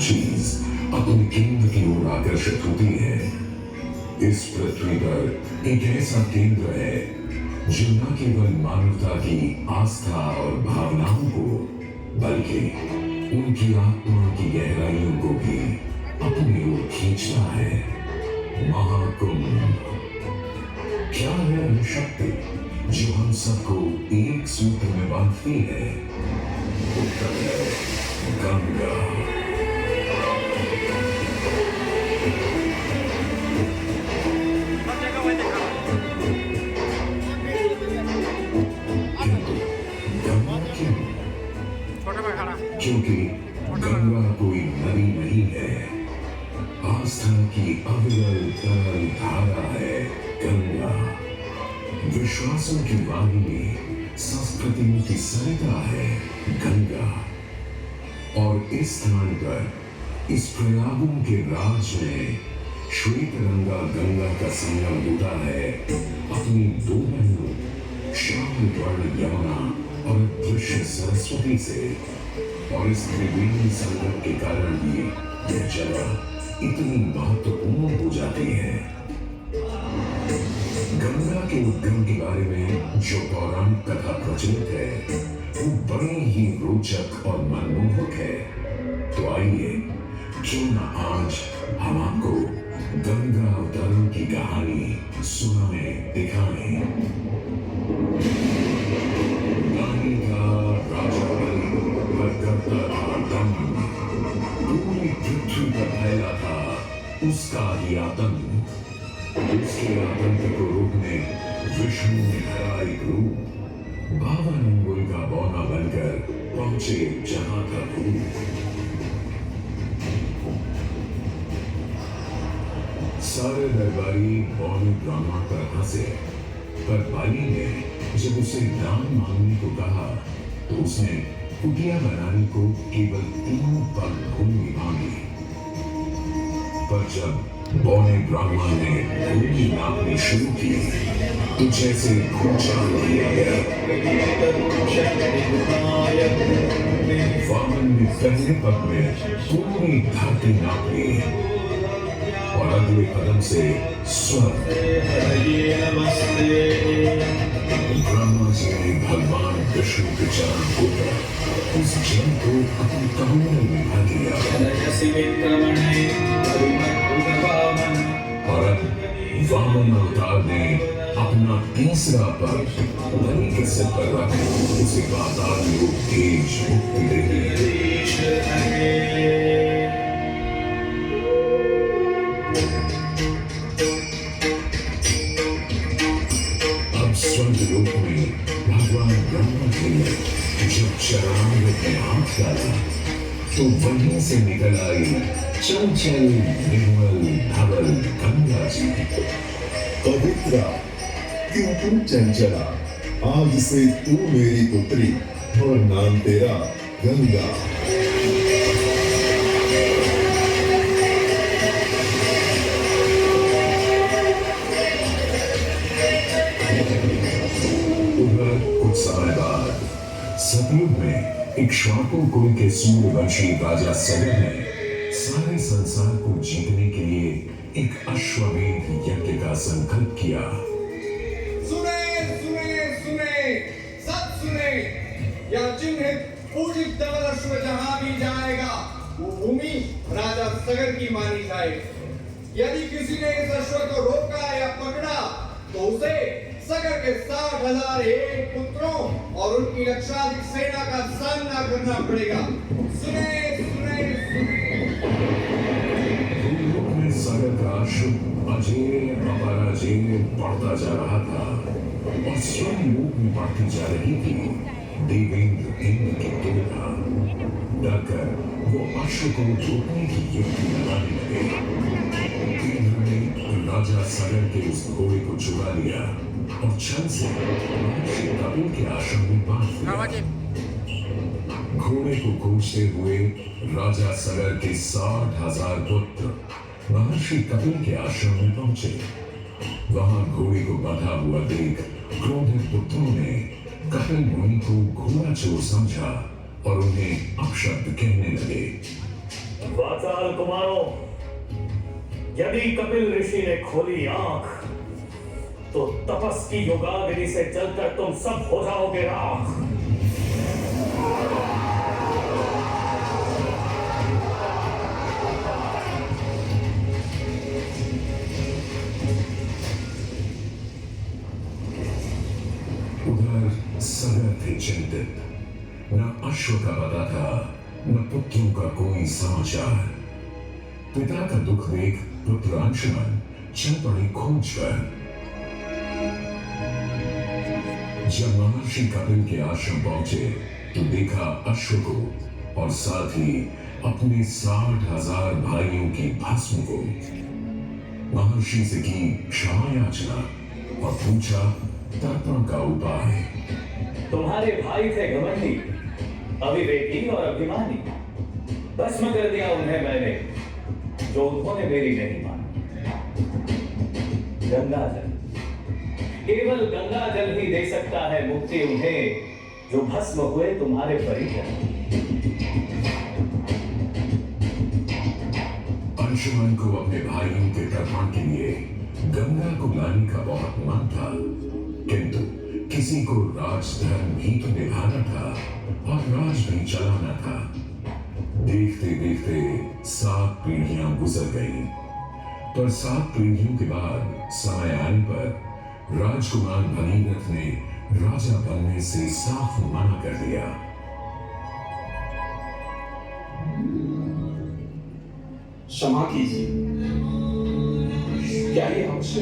चीज अपने केंद्र की ओर आकर्षित होती है। इस पृथ्वी पर एक ऐसा केंद्र है जो न केवल मानवता की आस्था और भावनाओं को बल्कि उनकी आत्मा की गहराइयों को भी अपनी ओर खींचता है। महाकुंभ क्या है वह शक्ति जो हम सबको एक सूत्र में बांधती है? उत्तर है गंगा। क्योंकि गंगा कोई नदी नहीं है, आस्था की अविरल तरल धारा है गंगा। विश्वासों की वाहिनी, संस्कृतियों की सरिता है गंगा। और इस स्थान पर इस प्रयागों के राज में श्वेत रंगा गंगा का संगम होता है अपनी दो बहनों श्याम वर्ण यमुना और दृश्य सरस्वती से। और इस त्रिवेणी संगम के कारण भी यह जगह इतनी महत्वपूर्ण हो जाती है। गंगा के उद्गम के बारे में जो पौराणिक कथा प्रचलित है वो बड़ी ही रोचक और मनमोहक है। तो आइए क्यों न आज हम आपको गंगा अवतरण की कहानी सुनाए दिखाएं। नानी का राजा करता था दम, पूरी पृथ्वी पर फैला था उसका ही आतंक। उसके आतंक को रोकने विष्णु ने धरा एक रूप, 52 अंगुल का बौना बनकर पहुंचे जहां था भूत। सारे दरबारी बौने ब्राह्मण पर हंसे, पर बाली ने जब उसे दान मांगने को कहा तो उसने कुटिया बनाने को केवल 3 पग भूमि मांगी। पर जब बौने ब्राह्मण ने भूमि नापनी शुरू की तो जैसे भूचाल किया गया। वामन ने पहले पग में पूरी धरती नाप ली और अगले कदम से स्वर्ग। ब्रह्मा जी ने भगवान विष्णु के चरण होकर उस जल को अपनी कमंडल में भर दिया। और अब वामन अवतार ने अपना तीसरा पग बलि के सिर पर रख उसे पाताल लोक तेज मुक्ति दे दी। स्वर्गलोक में भगवान ब्रह्मा जी ने जब चरणामृत में हाथ डाला तो वहीं से निकल आई चंचल निर्मल धवल गंगा जी। पवित्रा क्यों चंचला, आज से तू मेरी पुत्री और नाम तेरा गंगा। कुछ समय बाद सतयुग में इक्ष्वाकु कुल के सूर्यवंशी राजा सगर ने सारे संसार को जीतने के लिए एक अश्वमेध यज्ञ का संकल्प किया। सुने सुने सुने सब सुने, यह चिन्हित पूजित धवल अश्व जहां भी जाएगा वो भूमि राजा सगर की मानी जाए। यदि किसी ने इस अश्व को रोका या पकड़ा तो उसे सगर के 60,000 एक पुत्रों और उनकी लक्षाधिक सेना का सामना करना पड़ेगा। सुने सुने सुने। सगर का अश्व अजेय अपराजेय बढ़ता जा रहा था और स्वयं लोक में बढ़ती जा रही थी देवेंद्र इंद्र की तुलना। डरकर वो अश्व को रोकने की युक्ति लगाने लगे। इंद्र ने राजा सगर के उस घोड़े को चुरा लिया और छल से महर्षि कपिल के आश्रम में बांध दिया। घोड़े को खोजते हुए राजा सगर के 60,000 पुत्र महर्षि कपिल के आश्रम में पहुंचे। वहां घोड़े को बंधा हुआ देख क्रोधित पुत्रों ने कपिल मुनि को घोड़ा चोर समझा और उन्हें अपशब्द कहने लगे। पांचाल कुमारों, यदि कपिल ऋषि ने खोली आंख तो तपस की युगाग्नि से जलकर तुम सब हो जाओगे राख। उधर सगर थे चिंतित, न अश्व का पता था न पुत्रों का कोई समाचार। पिता का दुख देख पुत्र अंशुमन चल पड़े खोज पर। जब महर्षि कपिल के आश्रम पहुंचे तो देखा अश्व को और साथ ही अपने 60,000 भाइयों की भस्म को। महर्षि से की क्षमा याचना और पूछा तर्पण का उपाय। तुम्हारे भाई थे घमंडी, अविवेकी और अभिमानी। भस्म कर दिया उन्हें मैंने, जो उन्होंने मेरी नहीं मानी। गंगा जल, केवल गंगा जल ही दे सकता है मुक्ति उन्हें, जो भस्म हुए तुम्हारे परिजन। अंशुमन को अपने भाइयों के तर्पण के लिए गंगा को लाने का बहुत मन था, किंतु किसी को राजधर्म भी तो निभाना था और राज भी चलाना था। देखते देखते 7 पीढ़ियां गुजर गईं, पर 7 पीढ़ियों के बाद समय आने पर राजकुमार भगीरथ ने राजा बनने से साफ मना कर दिया। क्षमा कीजिए, क्या ये आवश्यक